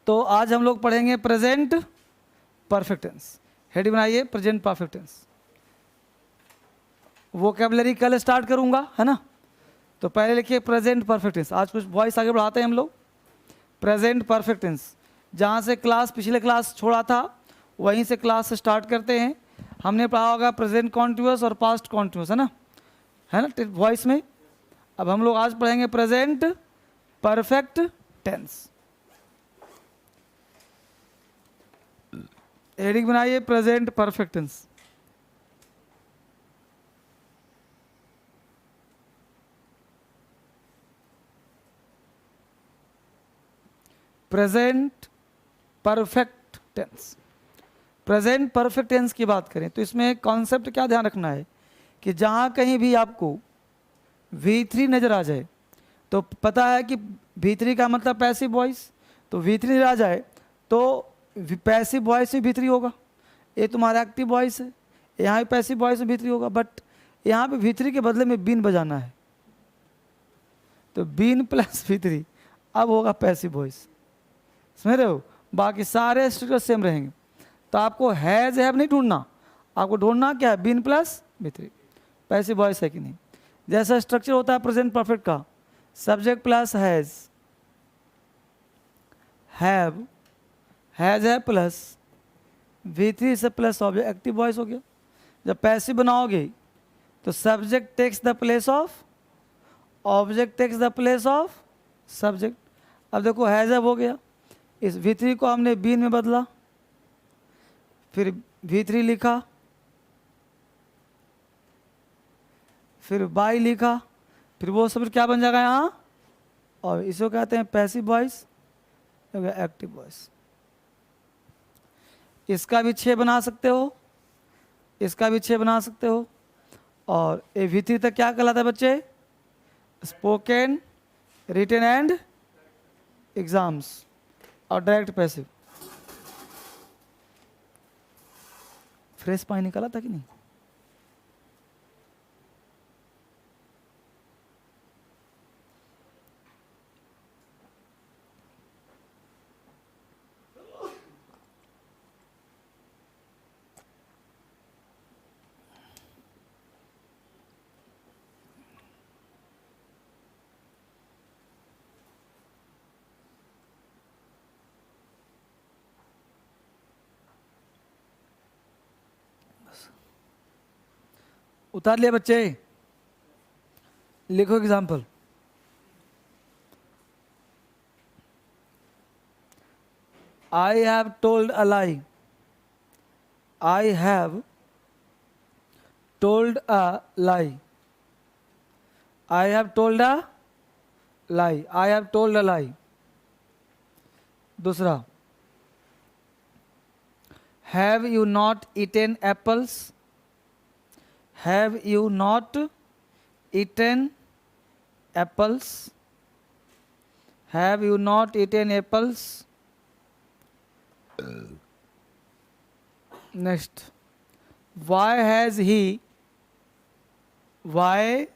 तो आज हम लोग पढ़ेंगे प्रेजेंट परफेक्ट टेंस। हेड बनाइए प्रेजेंट परफेक्ट टेंस। वोकैबुलरी कल स्टार्ट करूंगा, है ना। तो पहले लिखिए प्रेजेंट परफेक्ट टेंस। आज कुछ वॉइस आगे बढ़ाते हैं हम लोग। प्रेजेंट परफेक्ट टेंस, जहाँ से क्लास पिछले क्लास छोड़ा था वहीं से क्लास स्टार्ट करते हैं। हमने पढ़ा होगा प्रेजेंट कॉन्टिन्यूअस और पास्ट कॉन्टिन्यूअस, है ना वॉइस में। अब हम लोग आज पढ़ेंगे प्रेजेंट परफेक्ट टेंस। हेडिंग बनाइए present perfect tense. Present perfect tense. Present perfect tense की बात करें तो इसमें कॉन्सेप्ट क्या ध्यान रखना है कि जहाँ कहीं भी आपको V3 नज़र आ जाए तो पता है कि V3 का मतलब पैसिव वॉइस, तो V3 नज़र आ जाए तो पैसिव वॉइस में V3 होगा। ये तुम्हारा एक्टिव वॉइस है, यहाँ भी पैसिव वॉइस में V3 होगा, बट यहाँ पे V3 के बदले में बीन बजाना है, तो बीन प्लस V3 अब होगा पैसिव वॉइस। समझ रहे हो। बाकी सारे स्ट्रक्चर सेम रहेंगे। तो आपको हैज हैव नहीं ढूंढना, आपको ढूंढना क्या है, been plus V3 passive voice है कि नहीं। जैसा स्ट्रक्चर होता है प्रेजेंट परफेक्ट का, subject plus has, have, has है प्लस V3 से प्लस ऑब्जेक्ट, एक्टिव वॉइस हो गया। जब पैसिव बनाओगे तो subject takes the place of object, takes the place of subject. अब देखो हैज हैव हो गया, इस V3 को हमने बीन में बदला, फिर V3 लिखा, फिर बाई लिखा, फिर वो सब क्या बन जाएगा यहाँ, और इसको कहते हैं पैसिव वॉइस, एक्टिव वॉइस। इसका भी 6 बना सकते हो, इसका भी 6 बना सकते हो। और ये V3 तक क्या कहलाता है बच्चे, स्पोकन, रिटन एंड एग्जाम्स और डायरेक्ट पैसिव। फ्रेश पानी निकाला था कि नहीं। उतार लिया बच्चे, लिखो example. I have told a lie. I have told a lie. I have told a lie. I have told a lie. दूसरा, have you not eaten apples? Have you not eaten apples? Have you not eaten apples? Next, why has he washed?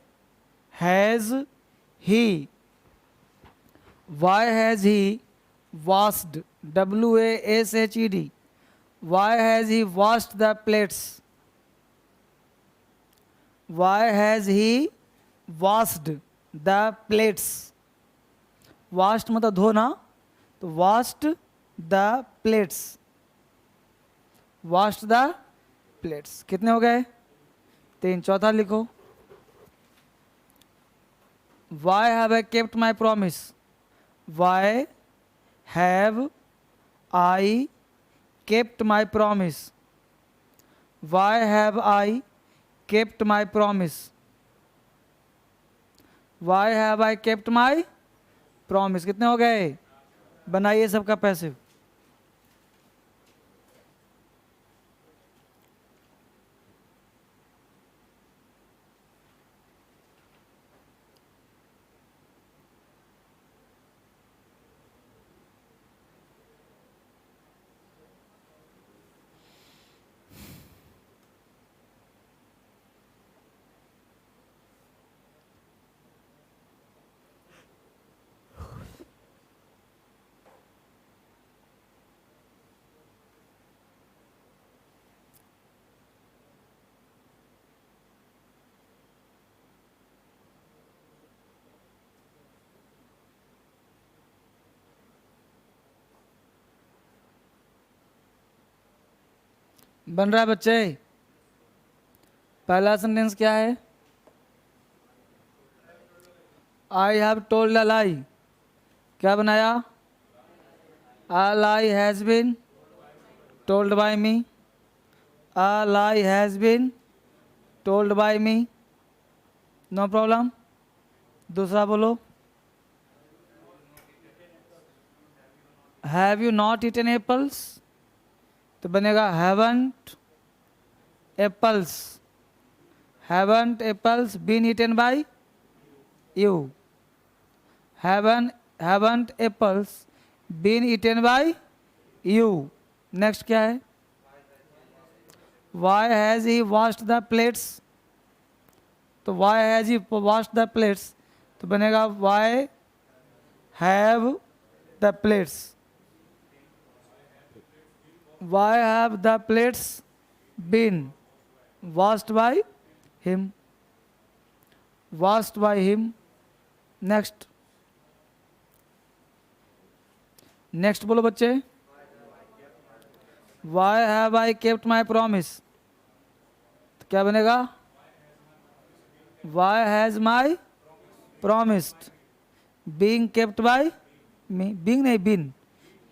WASHED. Why has he washed the plates? Why has he washed the plates? Washed मतलब धोना, तो washed the plates, washed the plates। कितने हो गए, 3। चौथा लिखो, why have I kept my promise? Why have I kept my promise? Why have I kept my promise? Why have I kept my promise? कितने हो गए, बनाइए सबका पैसिव। बन रहा है बच्चे? पहला सेंटेंस क्या है? I have told a lie. क्या बनाया? A lie has been told by me. A lie has been told by me. No problem. दूसरा बोलो। Have you not eaten apples? तो बनेगा haven't apples. Haven't apples been eaten by you. Haven't apples been eaten by you. Next क्या है? Why has he washed the plates? तो why has he washed the plates तो बनेगा why have the plates. Why have the plates been washed by him. Washed by him. Next. Next बोलो बच्चे। Why have I kept my promise? तो क्या बनेगा? Why has my promised being kept by me. Being नहीं, been.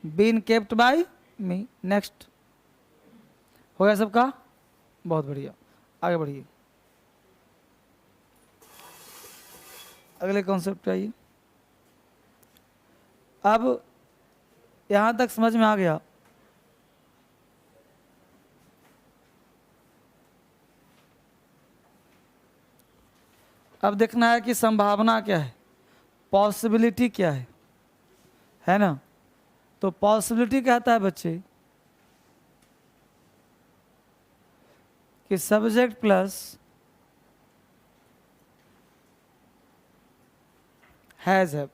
Been kept by me. Next. हो गया सबका? बहुत बढ़िया। आगे बढ़िए। अगले कॉन्सेप्ट पे आइए। अब यहां तक समझ में आ गया। अब देखना है कि संभावना क्या है, पॉसिबिलिटी क्या है ना? तो पॉसिबिलिटी कहता है बच्चे कि सब्जेक्ट प्लस हैज हैव।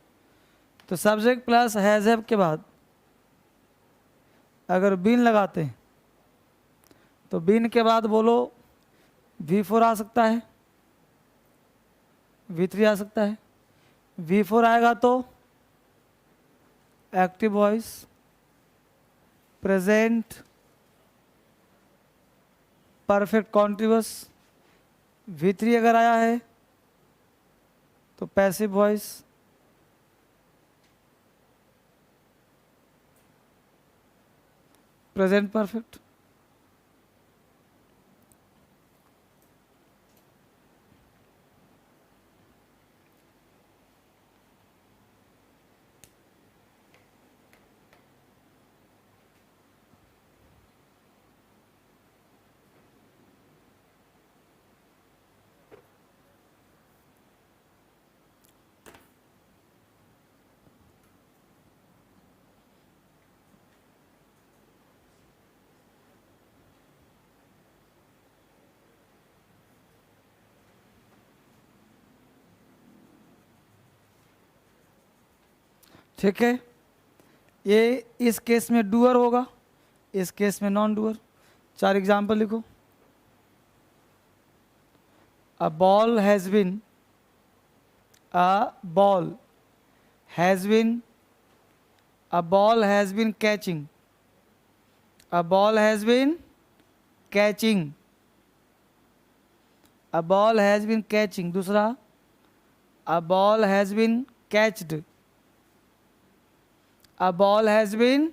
तो सब्जेक्ट प्लस हैज हैव के बाद अगर बीन लगाते हैं तो बीन के बाद बोलो V4 आ सकता है, V3 आ सकता है। V4 आएगा तो active voice, present perfect continuous. V3 अगर आया है तो पैसिव वॉइस, प्रेजेंट परफेक्ट। ठीक है, ये इस केस में डूअर होगा, इस केस में नॉन डूअर। 4 एग्जाम्पल लिखो। A ball has been, a ball has been, a ball has been catching, a ball has been catching, a ball has been catching. दूसरा, a ball has been catched, A ball has been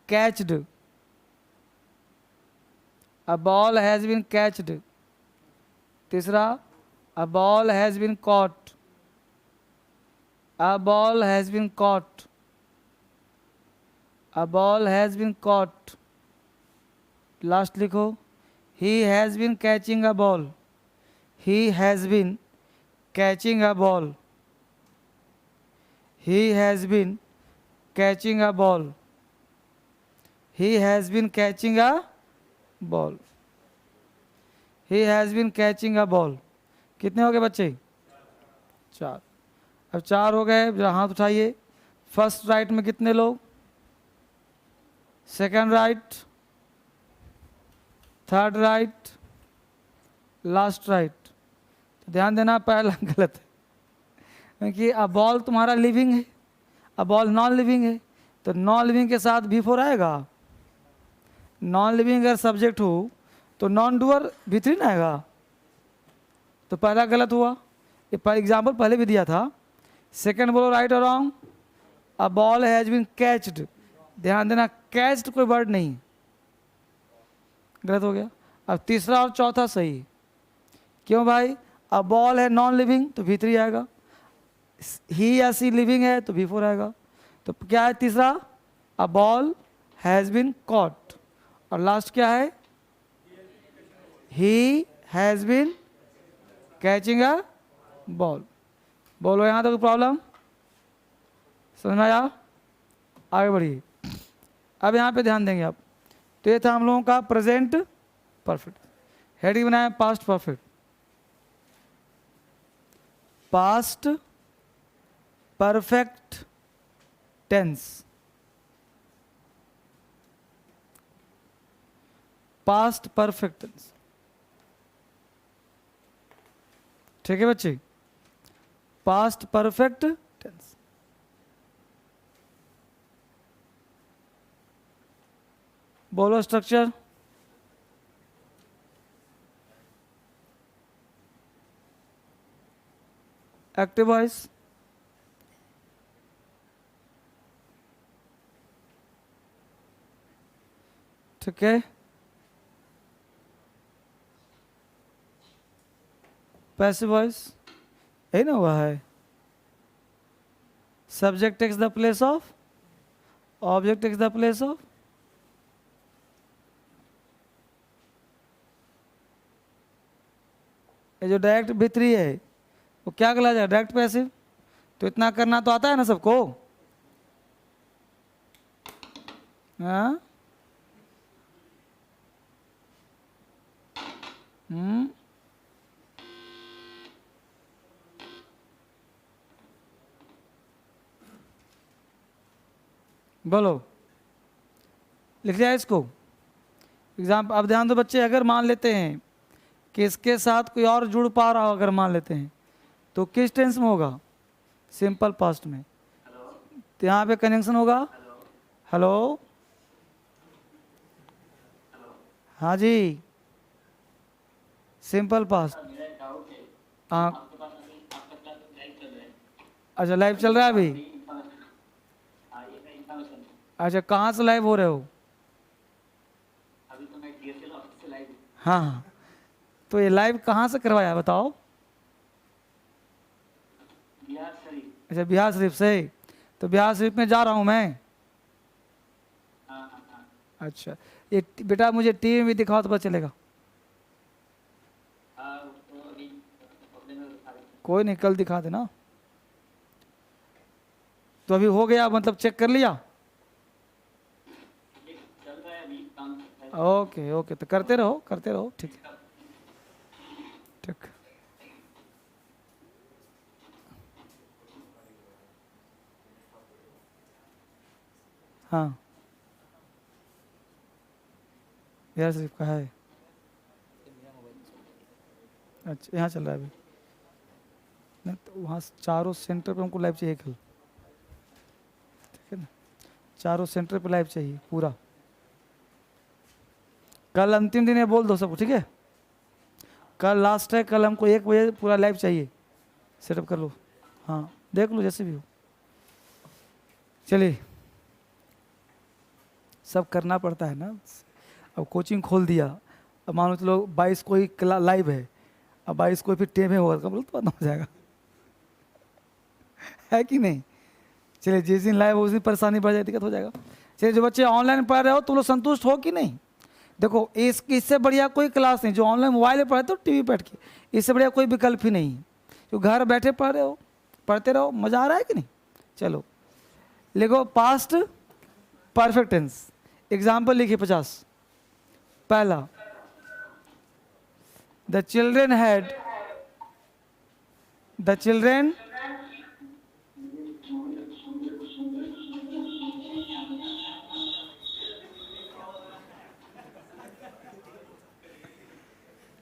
catched. A ball has been catched. तीसरा, a ball has been caught. A ball has been caught. A ball has been caught. Last लिखो, he has been catching a ball. He has been catching a ball. He has been catching a ball. He has been catching a ball. He has been catching a ball. कितने हो गए बच्चे? 4। अब 4 हो गए, जरा हाथ उठाइए। फर्स्ट राइट में कितने लोग? Second right, third right, last right. ध्यान देना, पहला गलत है क्योंकि अ बॉल तुम्हारा लिविंग है, अ बॉल नॉन लिविंग है, तो नॉन लिविंग के साथ V4 आएगा। नॉन लिविंग अगर सब्जेक्ट हो तो नॉन डूअर V3 ना आएगा। तो पहला गलत हुआ, ये पर एग्जाम्पल पहले भी दिया था। सेकंड बोलो राइट और wrong. A ball has been catched, ध्यान देना कैच्ड कोई वर्ड नहीं, गलत हो गया। अब तीसरा और चौथा सही। क्यों भाई? अ बॉल है नॉन लिविंग तो V3 आएगा, ही या सी लिविंग है तो V4 आएगा। तो क्या है तीसरा? A ball has been caught. और लास्ट क्या है? He has been catching a ball. बोलो यहाँ तक प्रॉब्लम समझ में आया? आगे बढ़िए। अब यहाँ पे ध्यान देंगे आप। तो ये था हम लोगों का प्रेजेंट परफेक्ट। हेडिंग बनाया past perfect. Past perfect tense, past perfect tense. ठीक है बच्चे? Past perfect tense. बोलो स्ट्रक्चर। एक्टिव वॉइस, ठीक है। पैसिव वॉइस यही ना हुआ है। Subject takes the place of, object takes the place of. ये जो डायरेक्ट V3 है वो क्या कहलाएगा? Direct passive. तो इतना करना तो आता है ना सबको? हाँ? बोलो, लिख लिया इसको? एग्जाम अब ध्यान दो बच्चे, अगर मान लेते हैं कि इसके साथ कोई और जुड़ पा रहा हो, अगर मान लेते हैं तो किस टेंस में होगा? सिंपल पास्ट में। तो यहाँ पे कनेक्शन होगा। हेलो, हाँ जी, सिंपल पास्ट। हाँ, अच्छा लाइव चल रहा है अभी? अच्छा, कहाँ से लाइव हो रहे हो? अभी तो मैं DSL ऑफिस से लाइव। हाँ, तो ये लाइव कहाँ से करवाया बताओ? बिहार शरीफ। अच्छा, बिहार शरीफ से। तो बिहार शरीफ में जा रहा हूँ मैं। हाँ। अच्छा, ये बेटा मुझे टीवी में भी दिखाओ तो पता चलेगा। तो अभी में दिखा रहे हैं। कोई नहीं, कल दिखा देना। तो अभी हो गया, मतलब चेक कर लिया? चल रहा है अभी काम। ओके ओके, तो करते रहो करते रहो, ठीक है ठीक। हाँ, बिहार शरीफ का है। अच्छा, यहाँ चल रहा है अभी? नहीं तो वहाँ चारों सेंटर पे हमको लाइव चाहिए कल, ठीक है ना? चारों सेंटर पे लाइव चाहिए पूरा। कल अंतिम दिन है, बोल दो सबको, ठीक है? कल लास्ट है, कल हमको 1 बजे पूरा लाइव चाहिए। सेटअप कर लो, हाँ देख लो जैसे भी हो। चलिए, सब करना पड़ता है ना। अब कोचिंग खोल दिया, अब मान लो चलो 22 को ही लाइव है, अब 22 को फिर टेम है होगा, कब तो पता हो जाएगा है कि नहीं? चलिए, जिस दिन लाइव उस दिन परेशानी बढ़ जाए, दिक्कत हो जाएगा। चलिए, जो बच्चे ऑनलाइन पढ़ रहे हो तो लोग संतुष्ट हो कि नहीं? देखो, इससे बढ़िया कोई क्लास नहीं। जो ऑनलाइन मोबाइल में पढ़ते हो, टीवी बैठ के, इससे बढ़िया कोई विकल्प ही नहीं है। जो घर बैठे पढ़ रहे हो, पढ़ते रहो, मज़ा आ रहा है कि नहीं? चलो लिखो पास्ट परफेक्ट टेंस। एग्जाम्पल लिखिए 50। पहला, the children had, the children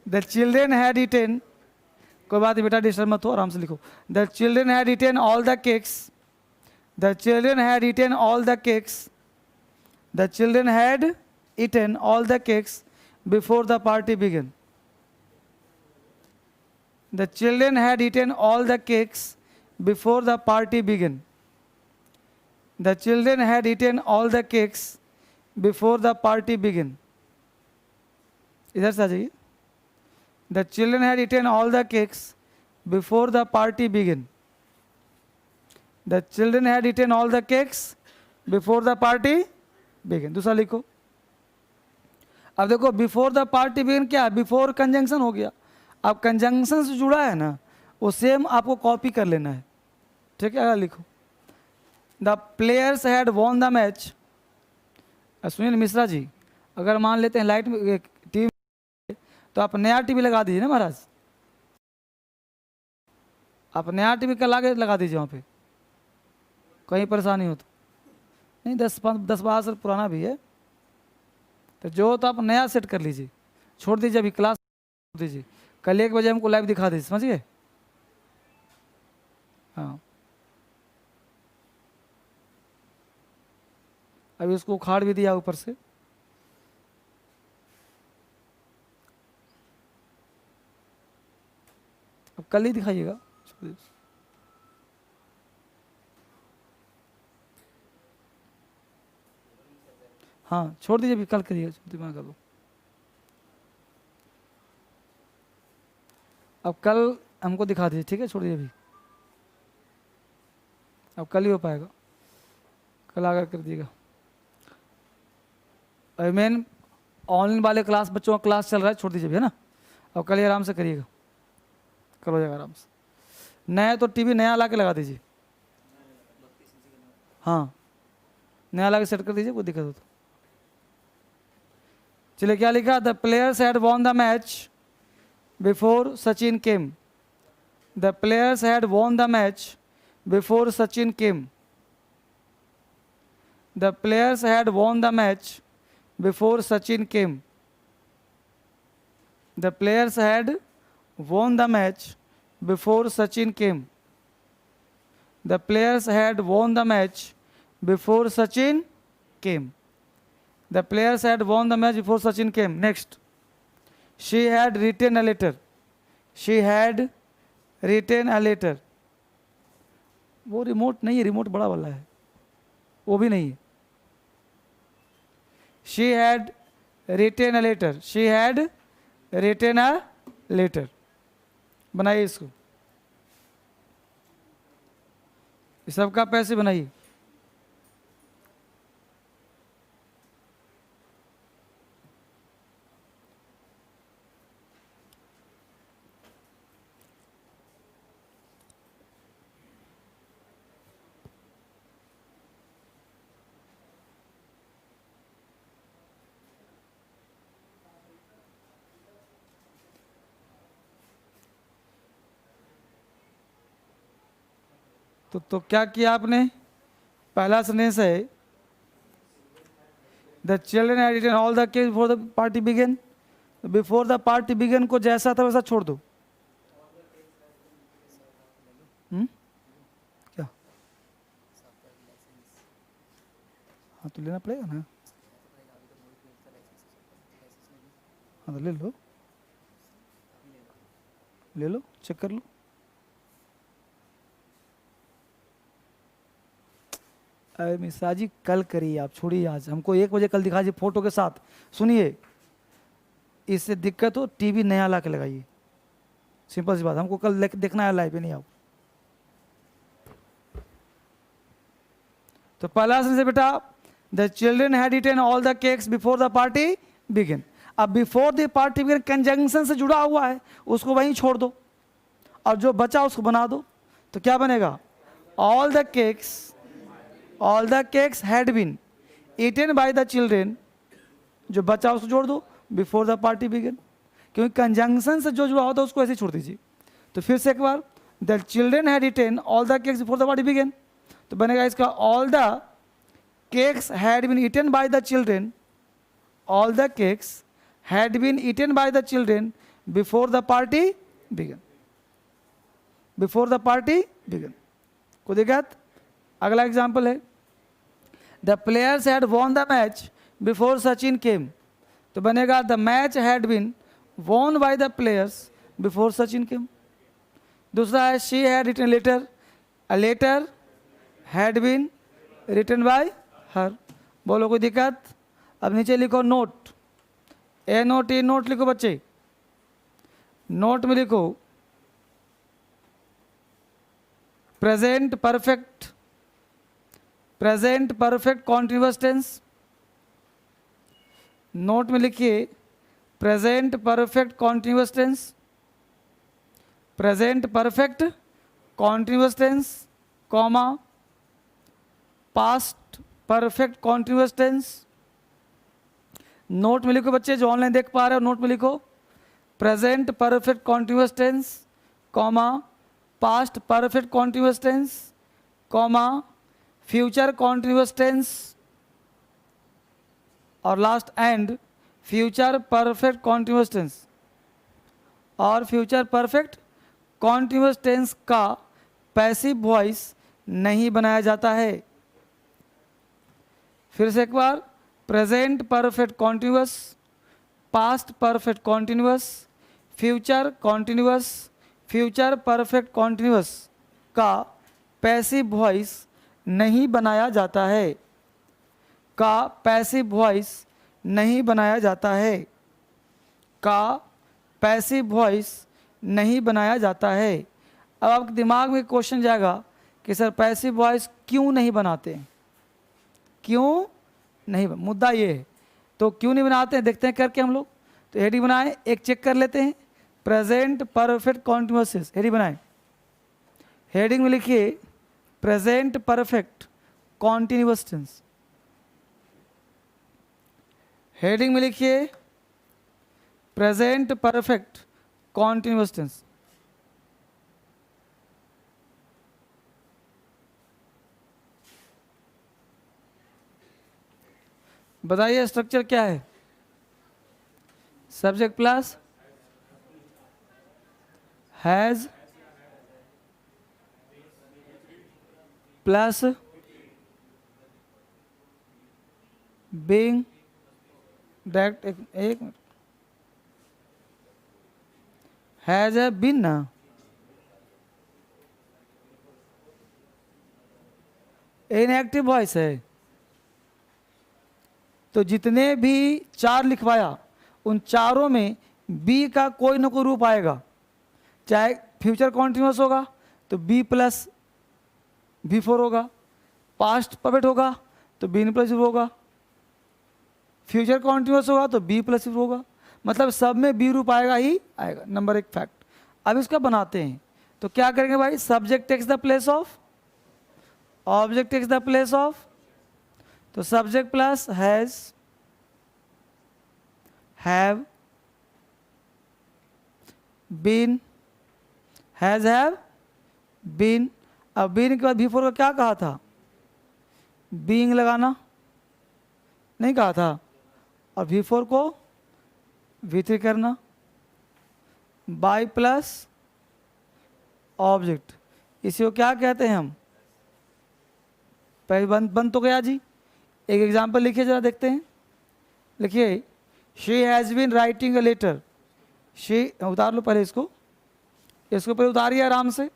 the children had eaten, कोई बात नहीं बेटा, डिस्टर्ब मत हो, आराम से लिखो। The children had eaten all the cakes, the children had eaten all the cakes, the children had eaten all the cakes before the party began. The children had eaten all the cakes before the party began. The children had eaten all the cakes before the party began. इधर से आ जाइए. The children had eaten all the cakes before the party began. The children had eaten all the cakes before the party began. दूसरा लिखो. अब देखो before the party begin क्या है, before conjunction हो गया. अब कंजंक्शन से जुड़ा है ना, वो सेम आपको कॉपी कर लेना है. ठीक है, अगर लिखो the players had won the match. Sunil Mishra ji, अगर मान लेते हैं लाइट में टीवी, तो आप नया टीवी लगा दीजिए ना महाराज. आप नया टीवी का लगा दीजिए वहाँ पे, कहीं परेशानी हो तो. नहीं 10-12 साल पुराना भी है, तो जो तो आप नया सेट कर लीजिए. छोड़ दीजिए अभी क्लास, छोड़ दीजिए. कल 1 बजे हमको लाइव दिखा दीजिए, समझ गए. हाँ, अभी उसको उखाड़ भी दिया ऊपर से. अब कल ही दिखाइएगा. हाँ, छोड़ दीजिए अभी, कल करिएगा, दिमाग कर लो. अब कल हमको दिखा दीजिए, ठीक है, छोड़ दीजिए अभी. अब कल ही हो पाएगा, कल आकर कर दिएगा. आई मीन ऑनलाइन वाले क्लास, बच्चों का क्लास चल रहा है, छोड़ दीजिए अभी, है ना. अब कल ही आराम से करिएगा, कल हो जाएगा आराम से. नया तो टीवी नया ला के लगा दीजिए. हाँ, नया ला के सेट कर दीजिए, कोई दिक्कत हो तो. चलिए, क्या लिखा, the players had won the match before Sachin came. The players had won the match before Sachin came. The players had won the match before Sachin came. The players had won the match before Sachin came. The players had won the match before Sachin came. The players had won the match before Sachin came. Next, she had written a letter. She had written a letter. वो remote नहीं है, remote बड़ा वाला है, वो भी नहीं है. She had written a letter. She had written a letter. बनाइए इसको, इस सबका पैसे बनाइए. तो क्या किया आपने, पहला सेंटेंस है the children had eaten all the cake before the party began. Before the party began को जैसा था वैसा छोड़ दो. क्या, हाँ तो लेना पड़ेगा ना. हाँ तो ले लो, चेक कर लो. अरे मिश्रा जी, कल करिए आप, छोड़िए आज. हमको 1 बजे कल दिखा दीजिए फोटो के साथ. सुनिए, इससे दिक्कत हो टीवी नया ला के लगाइए, सिंपल सी बात. हमको कल देखना है, लाइव पे नहीं आओ. तो पहला सेंटेंस बेटा, the children had eaten all the cakes before the party begin. अब before the party begin conjunction से जुड़ा हुआ है, उसको वहीं छोड़ दो और जो बचा उसको बना दो. तो क्या बनेगा, all the cakes had been eaten by the children. जो बचा उसको जोड़ दो बिफोर द पार्टी बिगिन, क्योंकि कंजंक्शन से जो जुड़ा होता है उसको ऐसे छोड़ दीजिए. तो फिर से एक बार, the children had eaten all the cakes before the party begin. तो बनेगा इसका all the cakes had been eaten by the children. All the cakes had been eaten by the children before the party begin. Before the party begin. कोई दिक्कत. अगला example है, the players had won the match before Sachin came. तो बनेगा the match had been won by the players before Sachin came. दूसरा है she had written letter, a letter had been written by her. बोलो कोई दिक्कत? अब नीचे लिखो नोट, NOT नोट लिखो बच्चे। नोट में लिखो present perfect, present perfect continuous tense. Note में लिखिए present perfect continuous tense, present perfect continuous tense, comma past perfect continuous tense. Note में लिखो बच्चे, जो ऑनलाइन देख पा रहे हो नोट में लिखो present perfect continuous tense, comma past perfect continuous tense, comma future continuous tense, और last and future perfect continuous tense. और फ्यूचर परफेक्ट कॉन्टिन्यूअस टेंस का पैसिव वॉइस नहीं बनाया जाता है। फिर से एक बार, present perfect continuous, past perfect continuous, future continuous, future perfect continuous का पैसिव वॉइस नहीं बनाया जाता है, का पैसिव वॉइस नहीं बनाया जाता है, का पैसिव वॉइस नहीं बनाया जाता है। अब आपके दिमाग में क्वेश्चन जाएगा कि सर पैसिव वॉइस क्यों नहीं बनाते, क्यों नहीं? मुद्दा ये है, तो क्यों नहीं बनाते हैं देखते हैं करके हम लोग। तो हेडिंग बनाए, एक चेक कर लेते हैं, प्रेजेंट परफेक्ट कॉन्टिन्यूअस। हेडिंग बनाए, हेडिंग में लिखिए present perfect continuous tense. Heading में लिखिए प्रेजेंट परफेक्ट कॉन्टिन्यूअस टेंस। बताइए स्ट्रक्चर क्या है? Subject plus has plus being, direct एक मिनट, हैज है बीन ना, इनएक्टिव वॉइस है। तो जितने भी चार लिखवाया उन चारों में बी का कोई ना कोई रूप आएगा। चाहे फ्यूचर कॉन्टिन्यूअस होगा तो बी प्लस V4 होगा, पास्ट परफेक्ट होगा तो बी प्लस होगा, फ्यूचर कॉन्टिन्यूअस होगा तो बी प्लस होगा। मतलब सब में बी रूप आएगा ही आएगा। नंबर एक फैक्ट। अब इसका बनाते हैं तो क्या करेंगे भाई? Subject takes the place of, object takes the place of. तो subject plus has, have, been, has have been. अब बीन के बाद V4 का क्या कहा था? बीइंग लगाना नहीं कहा था, और V4 को V3 करना, बाय प्लस ऑब्जेक्ट। इसी को क्या कहते हैं हम? पहले बंद तो गया जी। एक एग्जांपल लिखिए जरा देखते हैं। लिखिए she has been writing a letter. She, उतार लो पहले इसको पहले उतारिए आराम से।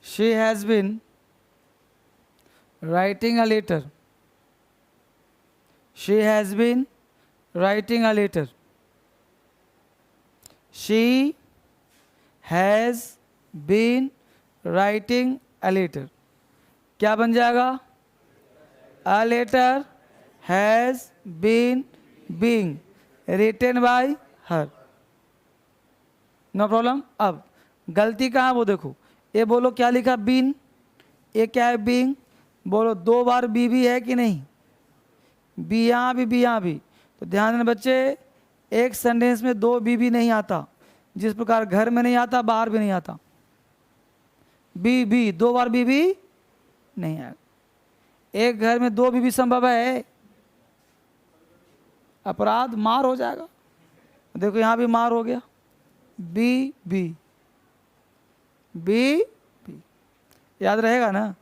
She has been writing a letter. She has been writing a letter. She has been writing a letter. क्या बन जाएगा? A letter has been being written by her. No problem. अब गलती कहाँ वो देखो, ये बोलो क्या लिखा? बीन। ये क्या है? बीइंग। बोलो दो बार बी भी है कि नहीं? बी यहाँ भी, बी यहाँ भी। तो ध्यान देना बच्चे, एक सेंटेंस में दो बी भी नहीं आता। जिस प्रकार घर में नहीं आता बाहर भी नहीं आता। बी 2 बार बी नहीं आएगा। एक घर में 2 बीवी संभव है, अपराध मार हो जाएगा। देखो यहाँ भी मार हो गया। बी याद रहेगा ना,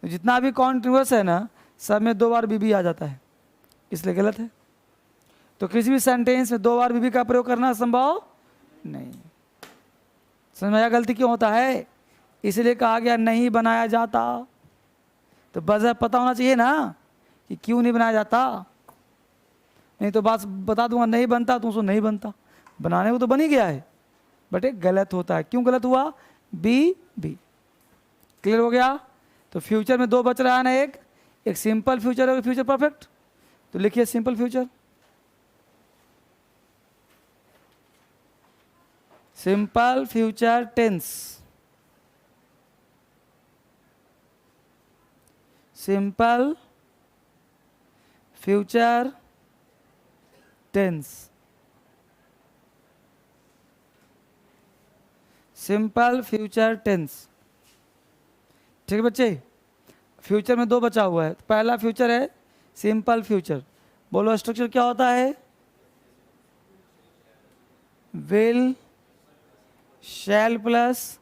जितना भी कॉन्टिन्यूअस है ना सब में 2 बार बीबी आ जाता है, इसलिए गलत है। तो किसी भी सेंटेंस में 2 बार बीबी का प्रयोग करना संभव नहीं। समझ में आया गलती क्यों होता है? इसलिए कहा गया नहीं बनाया जाता। तो वजह पता होना चाहिए ना कि क्यों नहीं बनाया जाता, नहीं तो बात बता दूंगा नहीं बनता तो उसको नहीं बनता, बनाने को तो बन ही गया है, बट एक गलत होता है। क्यों गलत हुआ? बी क्लियर हो गया। तो फ्यूचर में 2 बच रहा है ना, एक सिंपल फ्यूचर और फ्यूचर परफेक्ट। तो लिखिए simple future, simple future tense, simple future tense, simple future tense. ठीक है बच्चे, फ्यूचर में 2 बचा हुआ है। तो पहला फ्यूचर है सिंपल फ्यूचर। बोलो स्ट्रक्चर क्या होता है? Will, shall plus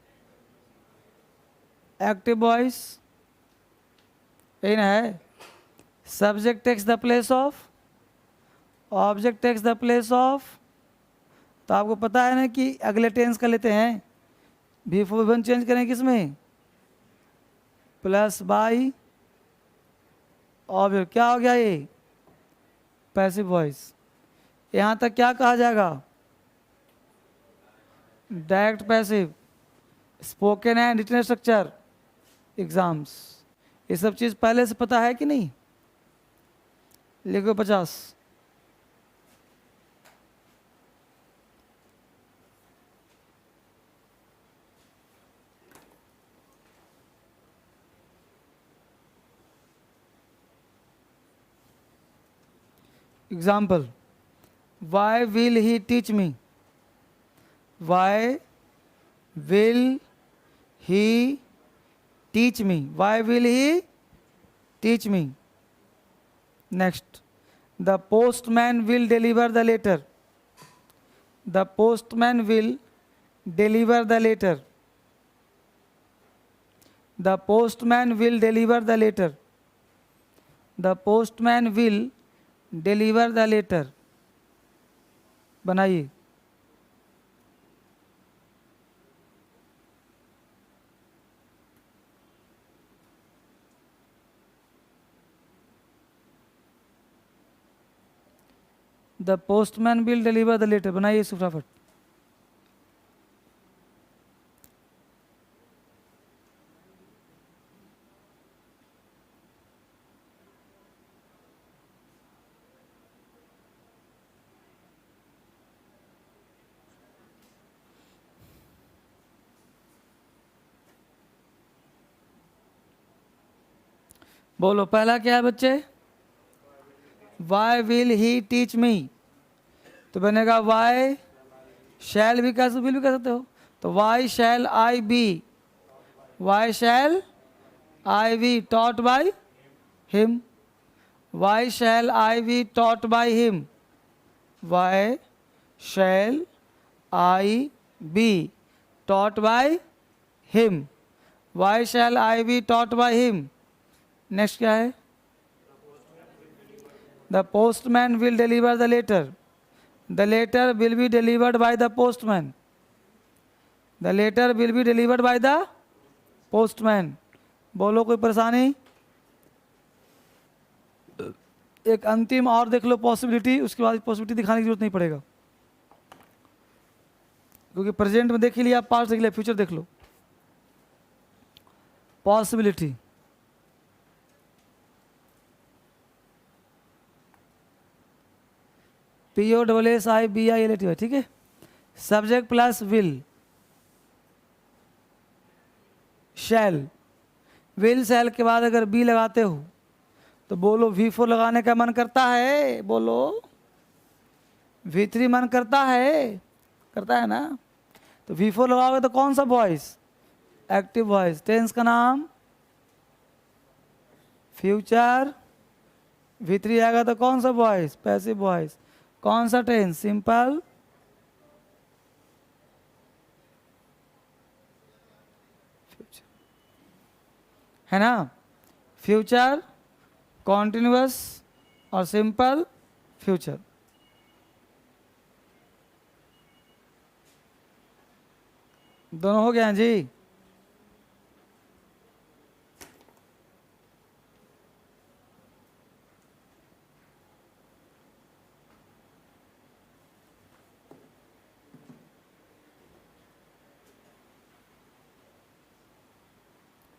active voice, यही ना है। Subject takes the place of, object takes the place of. तो आपको पता है ना कि अगले टेंस का लेते हैं, V4 चेंज करें किसमें? Plus by object. क्या हो गया ये? Passive voice. यहाँ तक क्या कहा जाएगा? Direct passive, spoken and written structure, exams. ये सब चीज़ पहले से पता है कि नहीं? लिखो 50। Example, why will he teach me? Why will he teach me? Why will he teach me? Next, the postman will deliver the letter. The postman will deliver the letter. The postman will deliver the letter. The postman will deliver the letter. बनाइए। The postman will deliver the letter, बनाइए फटाफट। बोलो पहला क्या है बच्चे? Why will he teach me, तो बनेगा वाई शैल भी कह विल भी कह सकते हो। तो why shall I be, why shall I be taught by him, why shall I be taught by him, why shall I be taught by him, why shall I be taught by him. Next क्या है? The postman will deliver the letter, the letter will be delivered by the postman, the letter will be delivered by the postman. बोलो कोई परेशानी? एक अंतिम और देख लो possibility, उसके बाद पॉसिबिलिटी दिखाने की जरूरत नहीं पड़ेगा, क्योंकि प्रेजेंट में देख ही लिया, पास्ट देख लिया, फ्यूचर देख लो। पॉसिबिलिटी, POSSIBILT, ठीक है। Subject plus will, shall, will shall के बाद अगर बी लगाते हो तो बोलो V4 लगाने का मन करता है? बोलो V3 मन करता है? करता है ना? तो V4 लगाओगे तो कौन सा वॉइस? Active voice. टेंस का नाम फ्यूचर। V3 आएगा तो कौन सा वॉइस? Passive voice. कौन सा टेंस? सिंपल। फ्यूचर है ना, फ्यूचर, कॉन्टिन्यूअस और सिंपल फ्यूचर। दोनों हो गए हैं जी।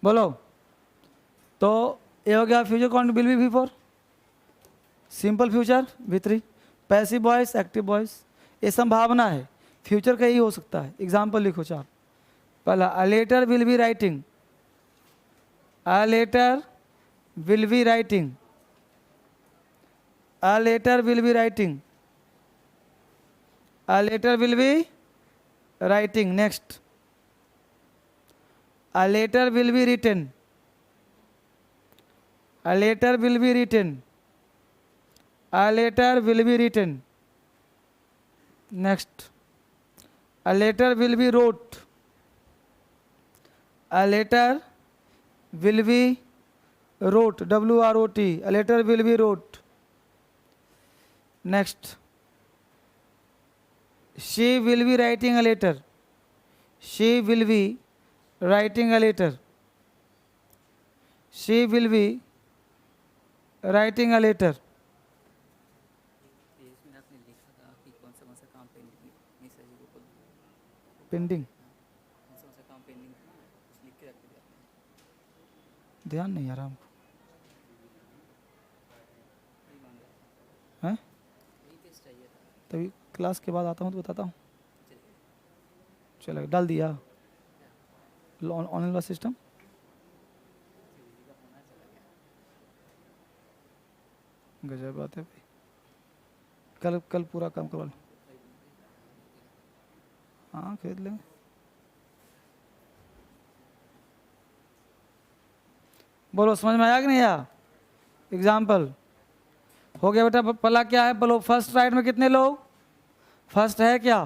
बोलो। तो ये हो गया फ्यूचर कौन will be V4, simple future V3, passive voice, active voice. ये संभावना है, फ्यूचर का ही हो सकता है। एग्जाम्पल लिखो चार। पहला, a letter will be writing, a letter will be writing, a letter will be writing, a letter will be writing. Next, a letter will be written, a letter will be written, a letter will be written. Next, a letter will be wrote, a letter will be wrote, WROT, a letter will be wrote. Next, she will be writing a letter, she will be writing a letter, she will be writing a letter. इसमें आपने लिखा था कि कौन सा काम pending है, miss जी को पेंडिंग, कौन सा काम पेंडिंग था ना, कुछ लिख के रख दिया आपने। ध्यान नहीं आ रहा हमको वही मांग रहा था, है। वही टेस्ट चाहिए था। तभी क्लास के बाद आता हूँ तो बताता हूँ। चलिए, चलो, डाल दिया ऑनलाइन वाला सिस्टम। जी का फोन चला गया। गजब बात है भाई। कल कल पूरा काम करवा लो। हाँ, खरीद लेंगे। बोलो, समझ में आया कि नहीं आया? एग्जाम्पल हो गया बेटा। पहला क्या है बोलो? फर्स्ट राइट में कितने लोग? फर्स्ट है क्या?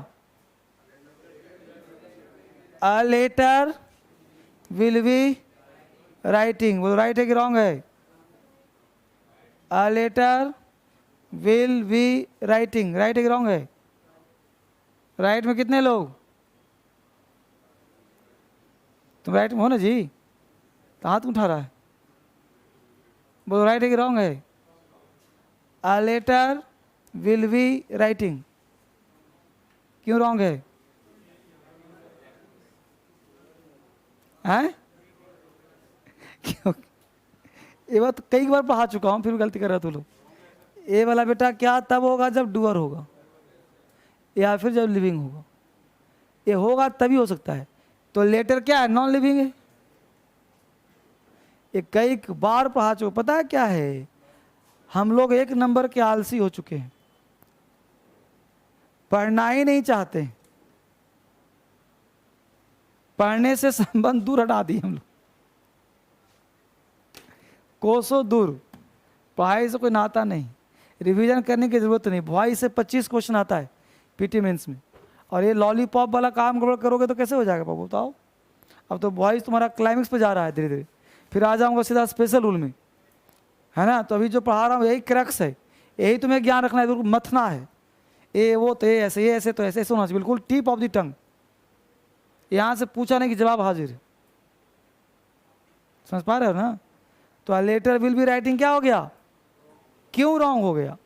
A letter will be writing. बोलो, राइट है कि रॉन्ग है? A letter will be writing, right है कि रॉन्ग है? राइट में कितने लोग? तुम राइट में हो ना जी, तो हाथ उठा रहा है। बोलो, राइट है कि रॉन्ग है? A letter will be writing, क्यों रॉन्ग है? हैं? क्यों? ये बात कई बार पढ़ा चुका हूँ, फिर भी गलती कर रहा तू लोग। ये वाला बेटा क्या तब होगा जब डूअर होगा, या फिर जब लिविंग होगा। ये होगा तभी हो सकता है। तो लेटर क्या है? नॉन लिविंग है। ये कई बार पढ़ा चुका। पता है क्या है? हम लोग एक नंबर के आलसी हो चुके हैं, पढ़ना ही नहीं चाहते, पढ़ने से संबंध दूर हटा दिए हम लोग, कोसों दूर। पढ़ाई से कोई नाता नहीं, रिवीजन करने की जरूरत नहीं। वॉइस से 25 क्वेश्चन आता है पीटी मेंस में, और ये लॉलीपॉप वाला काम करोगे तो कैसे हो जाएगा बाबू? बताओ। अब तो वॉइस तुम्हारा क्लाइमेक्स पे जा रहा है धीरे धीरे, फिर आ जाऊंगा सीधा स्पेशल रूल में, है ना। तो अभी जो पढ़ा रहा हूँ यही क्रक्स है, यही तुम्हें ज्ञान रखना है, बिल्कुल मथना है। ये वो तो ये ऐसे तो ऐसे होना चाहिए, बिल्कुल टिप ऑफ द टंग। यहाँ से पूछा नहीं कि जवाब हाजिर। समझ पा रहे हो ना? तो लेटर विल बी राइटिंग क्या हो गया? क्यों रॉन्ग हो गया?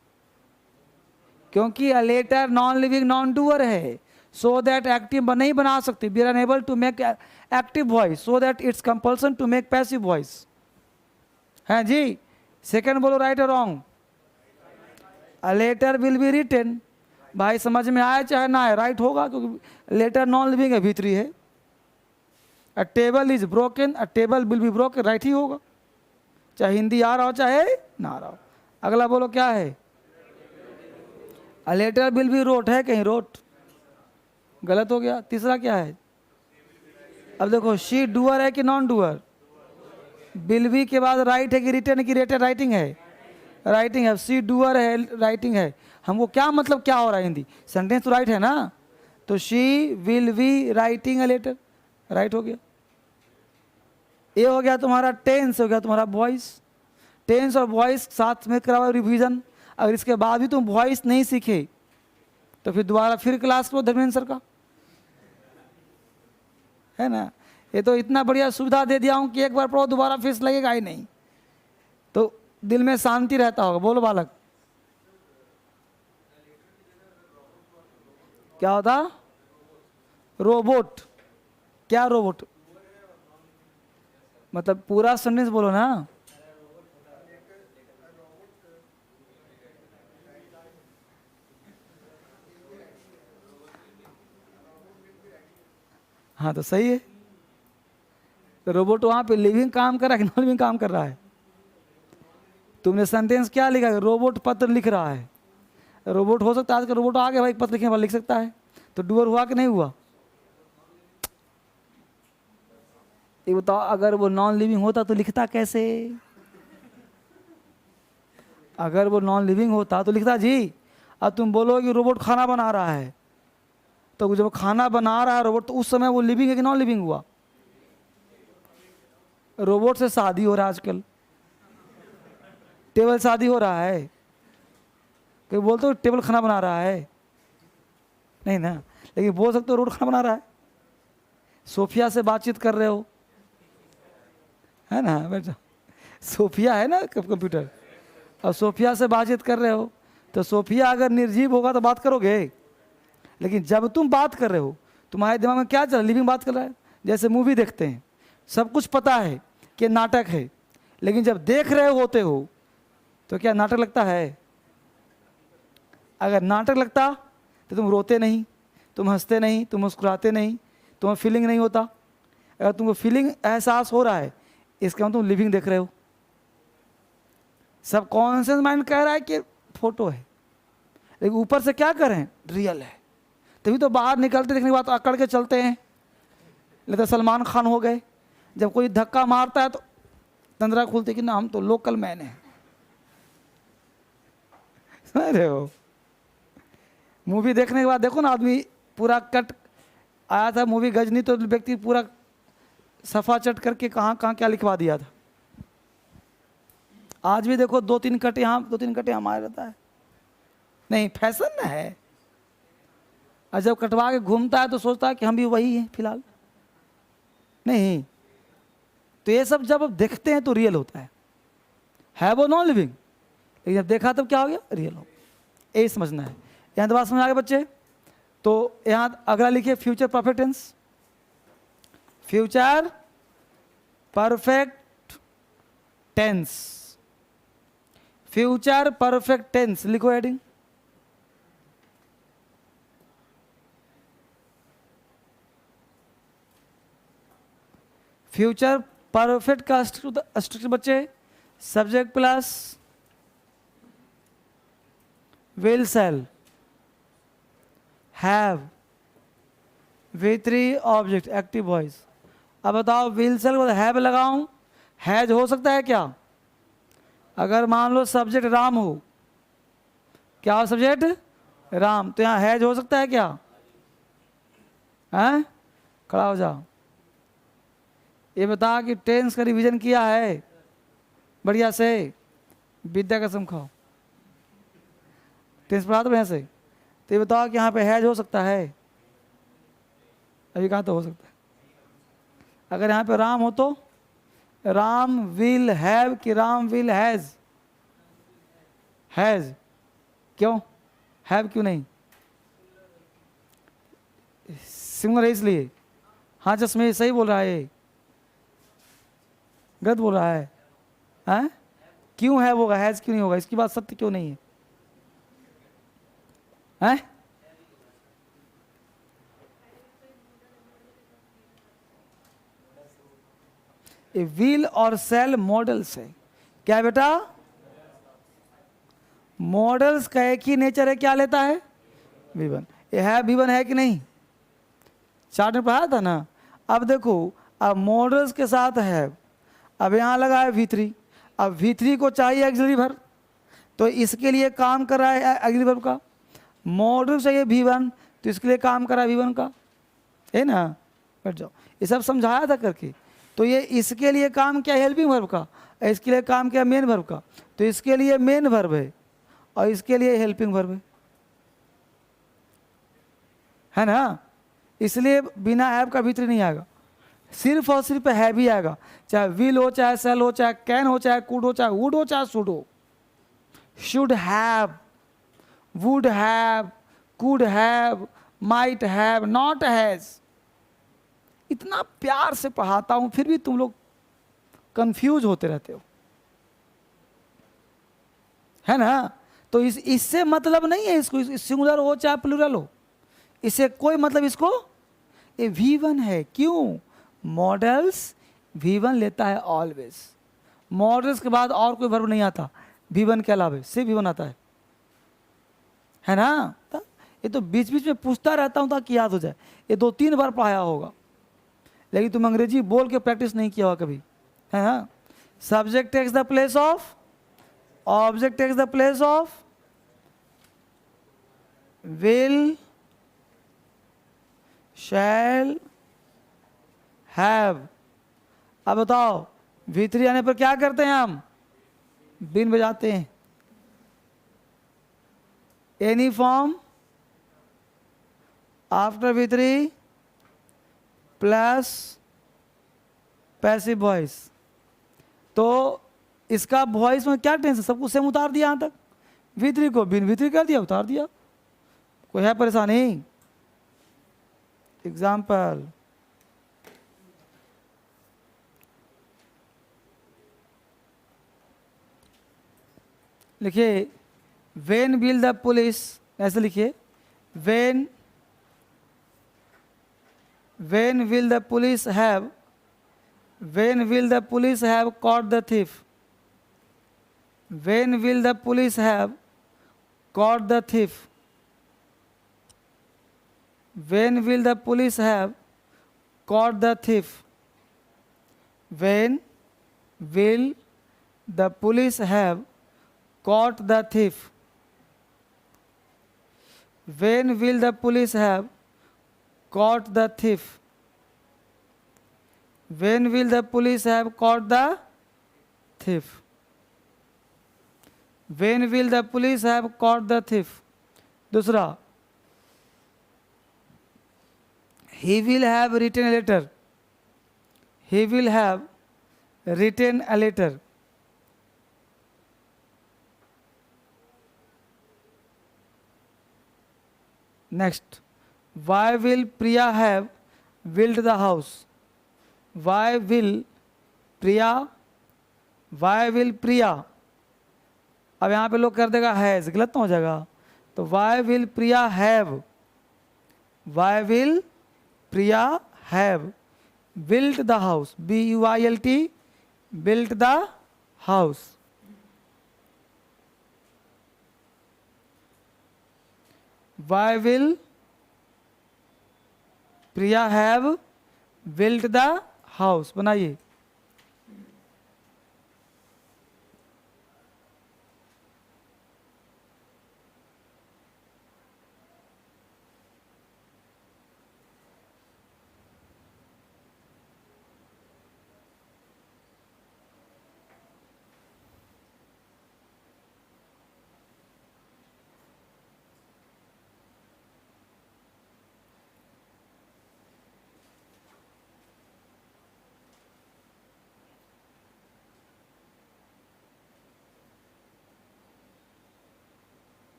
क्योंकि a letter non living non doer है, सो दैट एक्टिव नहीं बना सकती। We are unable to make active voice, so that it's compulsion to make passive voice. है जी? सेकंड बोलो, राइट और wrong? A letter will be written. भाई समझ में आए चाहे ना आए, राइट होगा, क्योंकि लेटर नॉन लिविंग है, V3 है। A table is broken, a table will be broken, right ही होगा, चाहे हिंदी आ रहा हो चाहे ना आ रहा हो। अगला बोलो क्या है? A letter will be wrote, है कहीं रोट? गलत हो गया। तीसरा क्या है? अब देखो, शी डूअर है कि नॉन डूअर? विल बी के बाद राइट है कि रिटन की रिटन राइटिंग है? राइटिंग है। सी डूअर है, राइटिंग है। हमको क्या मतलब क्या हो रहा है हिंदी? सेंटेंस तो राइट है ना, तो she will be writing a letter, right हो गया। ये हो गया तुम्हारा टेंस, हो गया तुम्हारा वॉइस। टेंस और वॉइस साथ में कराओ रिवीजन। अगर इसके बाद भी तुम वॉइस नहीं सीखे तो फिर दोबारा फिर क्लास लो धर्मेंद्र सर का, है ना। ये तो इतना बढ़िया सुविधा दे दिया हूँ कि एक बार पढ़ो दोबारा फीस लगेगा ही नहीं, तो दिल में शांति रहता होगा। बोलो बालक, क्या होता? रोबोट। क्या रोबोट? मतलब पूरा सेंटेंस बोलो ना। हाँ तो सही है। तो रोबोट वहां पे लिविंग काम कर रहा है कि नॉन लिविंग काम कर रहा है? तुमने सेंटेंस क्या लिखा है? रोबोट पत्र लिख रहा है। रोबोट हो सकता है आज का रोबोट आ गया भाई, पत्र लिखने वाला लिख सकता है, तो डूअर हुआ कि नहीं हुआ? ये बताओ, अगर वो नॉन लिविंग होता तो लिखता कैसे? अगर वो नॉन लिविंग होता तो लिखता जी। अब तुम बोलो कि रोबोट खाना बना रहा है, तो जब खाना बना रहा है रोबोट, तो उस समय वो लिविंग है कि नॉन लिविंग हुआ? रोबोट से शादी हो रहा है आजकल, टेबल शादी हो रहा है। कोई बोलते हो टेबल खाना बना रहा है? नहीं ना, लेकिन बोल सकते हो रोबोट खाना बना रहा है। सोफिया से बातचीत कर रहे हो, है ना बेटा? सोफिया है ना कंप्यूटर, और सोफिया से बातचीत कर रहे हो, तो सोफिया अगर निर्जीव होगा तो बात करोगे। लेकिन जब तुम बात कर रहे हो, तुम्हारे दिमाग में क्या चल रहा है? लिविंग बात कर रहा है। जैसे मूवी देखते हैं, सब कुछ पता है कि नाटक है, लेकिन जब देख रहे होते हो तो क्या नाटक लगता है? अगर नाटक लगता तो तुम रोते नहीं, तुम हंसते नहीं, तुम मुस्कुराते नहीं, तुम्हें फीलिंग नहीं होता। अगर तुमको फीलिंग एहसास हो रहा है, इसका मतलब तुम लिविंग देख रहे हो। सब कॉन्शियस माइंड कह रहा है कि फोटो है, लेकिन ऊपर से क्या करें? रियल है। तभी तो बाहर निकलते देखने के बाद तो अकड़ के चलते हैं, लेकिन सलमान खान हो गए। जब कोई धक्का मारता है तो तंद्रा खुलते कि ना हम तो लोकल मैन हैं। समझ रहे हो? मूवी देखने के बाद देखो ना, आदमी पूरा कट आया था मूवी गजनी, तो व्यक्ति पूरा सफा चट करके कहाँ कहाँ क्या लिखवा दिया था। आज भी देखो 2-3 कट यहाँ 2-3 कट यहाँ मार रहता है। नहीं, फैशन ना है। और जब कटवा के घूमता है तो सोचता है कि हम भी वही हैं फिलहाल। नहीं, तो ये सब जब अब देखते हैं तो रियल होता है वो नॉन लिविंग। लेकिन जब देखा तब क्या हो गया? रियल हो। यही समझना है। यहाँ तो बात समझ आ गए बच्चे? तो यहाँ अगला लिखिए future perfect tense. Future perfect tense. Future perfect tense लिखो हेडिंग। फ्यूचर परफेक्ट का स्ट्रक्चर बच्चे, subject plus will shall have V3 object active voice. अब बताओ, विल सेल को हैव लगाऊं, हैज हो सकता है क्या? अगर मान लो सब्जेक्ट राम हो, क्या हो सब्जेक्ट? राम, तो यहाँ हैज हो सकता है क्या? हैं? खड़ा हो जाओ। ये बता कि टेंस का रिवीजन किया है बढ़िया से? विद्या कसम खाओ, टेंस पढ़ा तो बढ़िया से। तो ये बताओ कि यहाँ पे हैज हो सकता है? अभी कहा तो हो सकता है। अगर यहाँ पे राम हो तो राम विल हैव कि राम विल हैज? हैज। क्यों हैव क्यों नहीं? सिंगुलर है इसलिए। हाँ जसमें सही बोल रहा है, गलत बोल रहा है? हैं? क्यों है होगा, हैज क्यों नहीं होगा? इसकी बात सत्य क्यों नहीं है? हैं? व्हील और सेल मॉडल्स है क्या बेटा? मॉडल्स का एक ही नेचर है, क्या लेता है? V1। ये है V1 है कि नहीं? चार्ट में पढ़ाया था ना। अब देखो, अब मॉडल्स के साथ है, अब यहाँ लगा है V3, अब V3 को चाहिए एक्सिलरी वर्ब, तो इसके लिए काम कर रहा है एक्सिलरी वर्ब का। मॉडल चाहिए V1, तो इसके लिए काम कर रहा है V1 का, है ना। बैठ जाओ, ये सब समझाया था करके। तो ये इसके लिए काम क्या, हेल्पिंग वर्ब का, इसके लिए काम क्या, मेन वर्ब का। तो इसके लिए मेन वर्ब है और इसके लिए हेल्पिंग वर्ब है ना। इसलिए बिना हैव का V3 नहीं आएगा, सिर्फ और सिर्फ हैव ही आएगा। चाहे विल हो, चाहे सेल हो, चाहे कैन हो, चाहे कुड हो, चाहे वुड हो, चाहे शुड हो। Should have, would have, could have, might have, not has. इतना प्यार से पढ़ाता हूं फिर भी तुम लोग कंफ्यूज होते रहते हो, है ना। तो इससे मतलब नहीं है, इसको सिंगुलर हो चाहे प्लूरल हो, इससे कोई मतलब। इसको ये V1 है, क्यों, मॉडल्स V1 लेता है ऑलवेज। मॉडल्स के बाद और कोई वर्ब नहीं आता V1 के अलावा, सिर्फ V1 आता है ना। तो ये तो बीच बीच में पूछता रहता हूँ ताकि याद हो जाए। ये 2-3 बार पढ़ाया होगा, लेकिन तुम अंग्रेजी बोल के प्रैक्टिस नहीं किया होगा कभी, है ना। Subject takes the place of, object takes the place of will, shall, have. अब बताओ V3 आने पर क्या करते हैं हम, बिन बजाते हैं। Any form after V3 plus passive voice. तो इसका वॉइस में क्या टेंस है, सब कुछ सेम उतार दिया, यहां तक V3 को बिन V3 कर दिया, उतार दिया, कोई है परेशानी। एग्जाम्पल, लिखिए वेन विल द पुलिस, ऐसे लिखिए when will the police have, when will the police have caught the thief, when will the police have caught the thief, when will the police have caught the thief, when will the police have caught the thief, when will the police have caught the thief, when will the police have caught the thief, when will the police have caught the thief। दूसरा, he will have written a letter, he will have written a letter। Next, why will Priya have built the house, why will Priya, why will Priya। अब यहाँ पे लोग कर देगा has, गलत तो हो जाएगा। तो why will Priya have, why will Priya have built the house, BUILT, built the house। Why will Priya have built the house। बनाइए।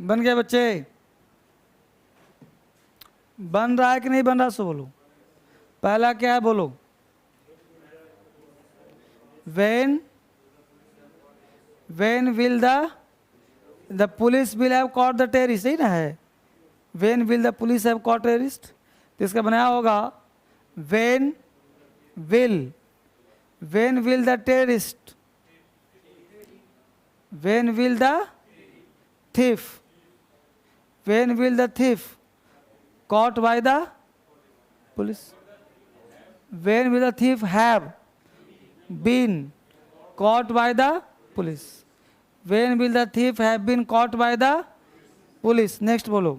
बन गया बच्चे, बन रहा है कि नहीं बन रहा, सो बोलो। पहला क्या है बोलो, when will the police will have caught the terrorist, सही ना है। When will the police have caught terrorist, तो इसका बनाया होगा when will the terrorist, when will the thief, when will the thief caught by the police, when will the thief have been caught by the police, when will the thief have been caught by the police. Next बोलो,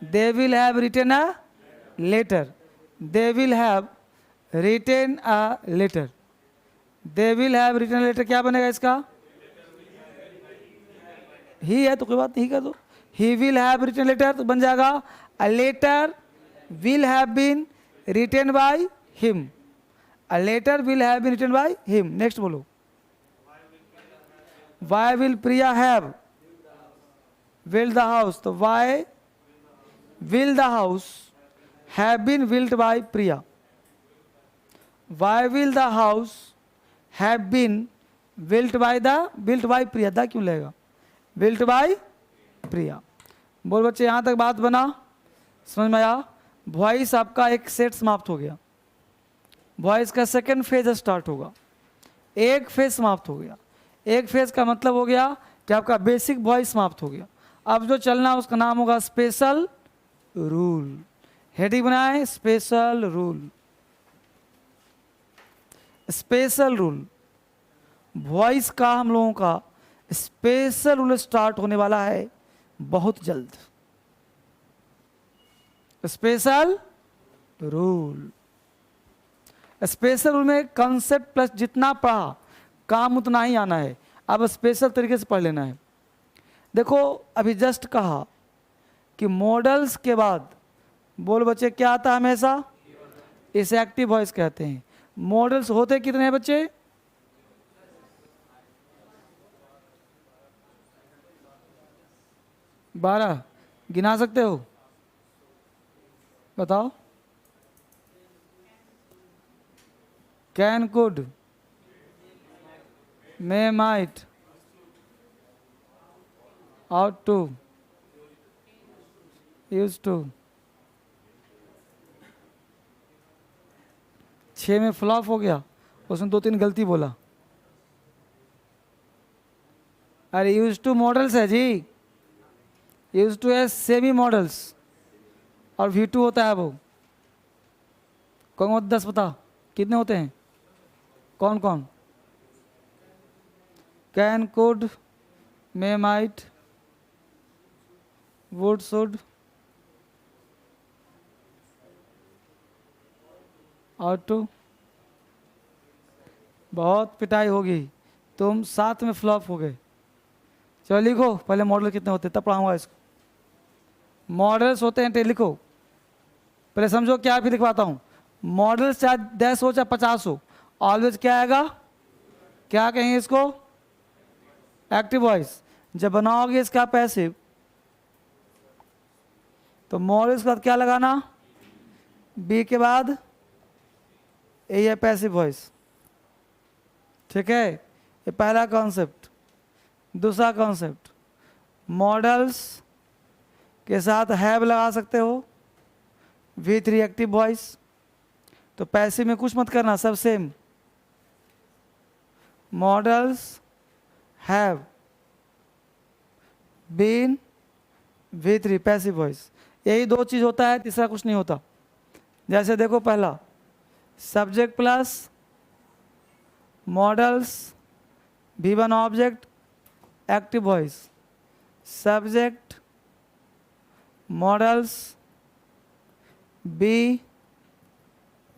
they will have written a letter, they will have written a letter, they will have written a letter, क्या बनेगा इसका? ही है तो कोई बात नहीं, कर दो. He will have written letter तो बन जाएगा a letter will have been written by him, a letter will have been written by him. Next बोलो, why will Priya have build the house, तो why will the house have been built by Priya, why will the house have been built by Priya, the क्यों लगेगा? Built by Priya. बोल बच्चे, यहाँ तक बात बना, समझ में आया? वॉइस आपका एक सेट समाप्त हो गया, वॉइस का सेकंड फेज स्टार्ट होगा, एक फेज समाप्त हो गया. एक फेज का मतलब हो गया कि आपका बेसिक वॉइस समाप्त हो गया. अब जो चलना उसका नाम होगा स्पेशल रूल. हेडिंग बनाए, special rule. Special rule voice का हम लोगों का स्पेशल रूल स्टार्ट होने वाला है बहुत जल्द. स्पेशल रूल, स्पेशल रूल में कंसेप्ट प्लस जितना पढ़ा काम उतना ही आना है. अब स्पेशल तरीके से पढ़ लेना है. देखो अभी जस्ट कहा कि मॉडल्स के बाद बोल बच्चे क्या आता है हमेशा? इसे एक्टिव वॉइस कहते हैं. मॉडल्स होते कितने हैं बच्चे? 12 गिना सकते हो? बताओ. Can, could, may, might, ought to, use to. 6 में फ्लॉप हो गया, उसमें 2-3 गलती बोला. अरे यूज टू मॉडल्स है जी, यूज टू है सेमी मॉडल्स और V2 होता है वो. कौन 10 बता कितने होते हैं? कौन कौन? Can, could, may, might, would, should, और टू. बहुत पिटाई होगी, तुम 7 में फ्लॉप हो गए. चलो लिखो पहले मॉडल कितने होते हैं तब पढ़ाऊंगा इसको. मॉडल्स होते हैं, लिखो पहले, समझो क्या फिर लिखवाता हूँ. मॉडल्स चाहे 10 हो चाहे 50 हो, ऑलवेज क्या आएगा? क्या कहेंगे इसको? Active voice. जब बनाओगे इसका पैसिव, तो मॉडल्स के बाद क्या लगाना? बी के बाद ए है पैसिव वॉइस. ठीक है, ये पहला कॉन्सेप्ट. दूसरा कॉन्सेप्ट, मॉडल्स के साथ हैव लगा सकते हो, V3 एक्टिव वॉइस. तो पैसिव में कुछ मत करना, सब same. Models have been V3 passive voice. यही 2 चीज होता है, तीसरा कुछ नहीं होता. जैसे देखो पहला subject plus modals V1 object active voice, subject modals be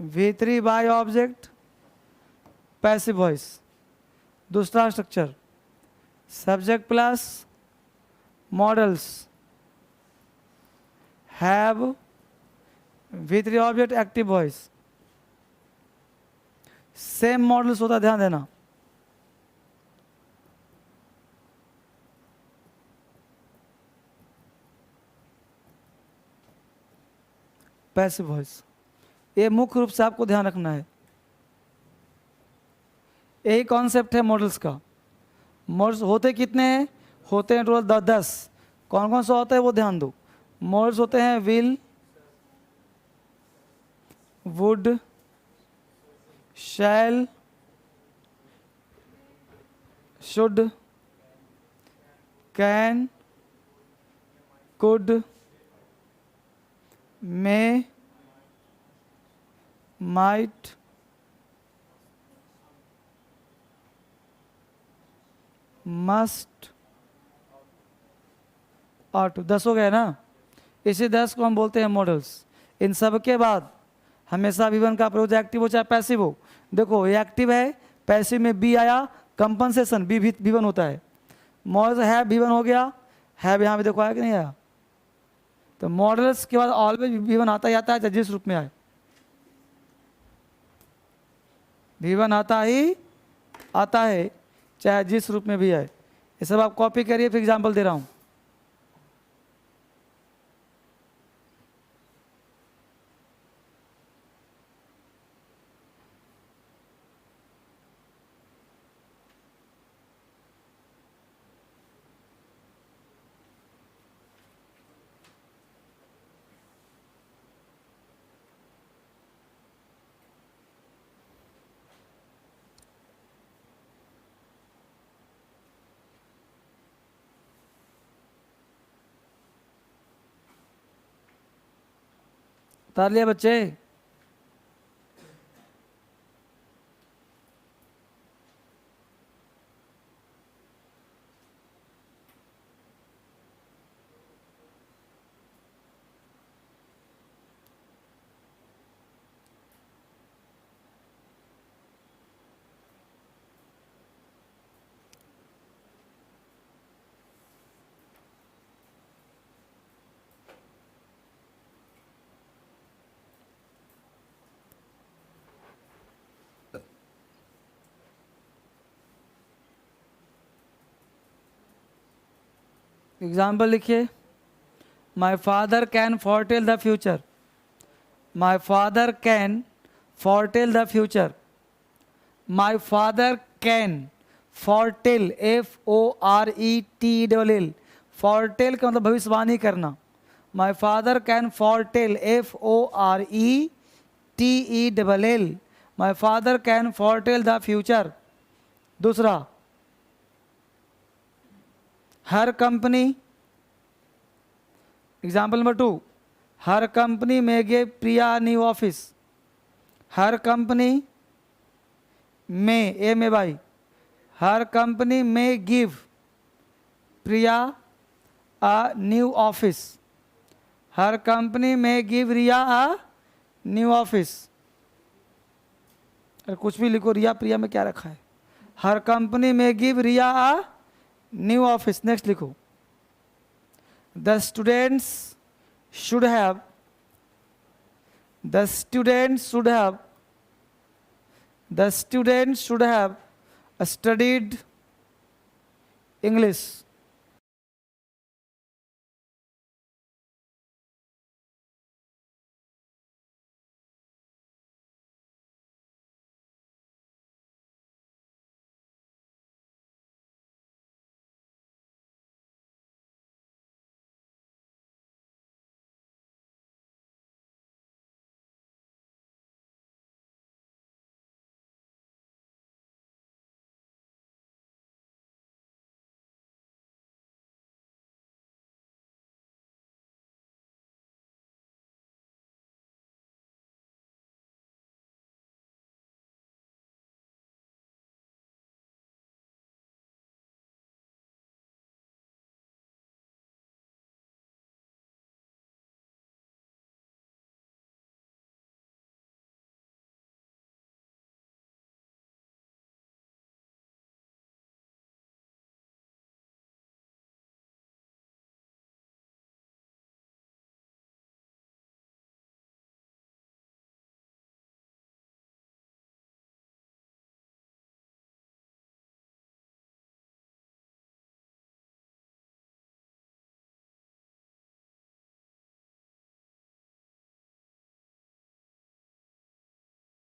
V3 by object passive voice. दूसरा structure subject plus modals have V3 object active voice. Same modals होता, ध्यान देना. पैसिव वॉइस, ये मुख्य रूप से आपको ध्यान रखना है. यही कॉन्सेप्ट है मॉडल्स का. मॉडल्स होते कितने हैं? होते हैं टोटल 10. कौन कौन सा होता है वो ध्यान दो। मॉडल्स होते हैं will, would, shall, should, can, could, may, might, must, ought. 10 हो गए ना। इसी 10 को हम बोलते हैं मॉडल्स। इन सब के बाद हमेशा V1 का प्रयोग एक्टिव हो चाहे पैसिव हो। देखो ये एक्टिव है, पैसिव में बी आया, कंपनसेशन बी भी V1 होता है। मॉडल्स है V1 हो गया, है यहाँ पे देखो आया कि नहीं आया। तो मॉडल्स के बाद ऑलवेज V1 आता ही आता है, चाहे जिस रूप में आए V1 आता ही आता है, चाहे जिस रूप में भी आए। ये सब आप कॉपी करिए, फिर एग्जाम्पल दे रहा हूँ। उतार लिया बच्चे? एग्जाम्पल लिखिए। My father can foretell the future. My father can foretell the future. My father can foretell, FORETEL। Foretell का मतलब भविष्यवाणी करना। My father can foretell, FORETEL। My father can foretell the future. दूसरा, हर कंपनी, एग्जाम्पल नंबर 2, हर company में give Priya new office. हर company में, ए में भाई, हर कंपनी में give Priya a new office. हर कंपनी में give Riya a new office. अरे कुछ भी लिखो, रिया प्रिया में क्या रखा है। हर कंपनी में give Riya a new office. Next लिखो, the students should have, the students should have, the students should have studied English.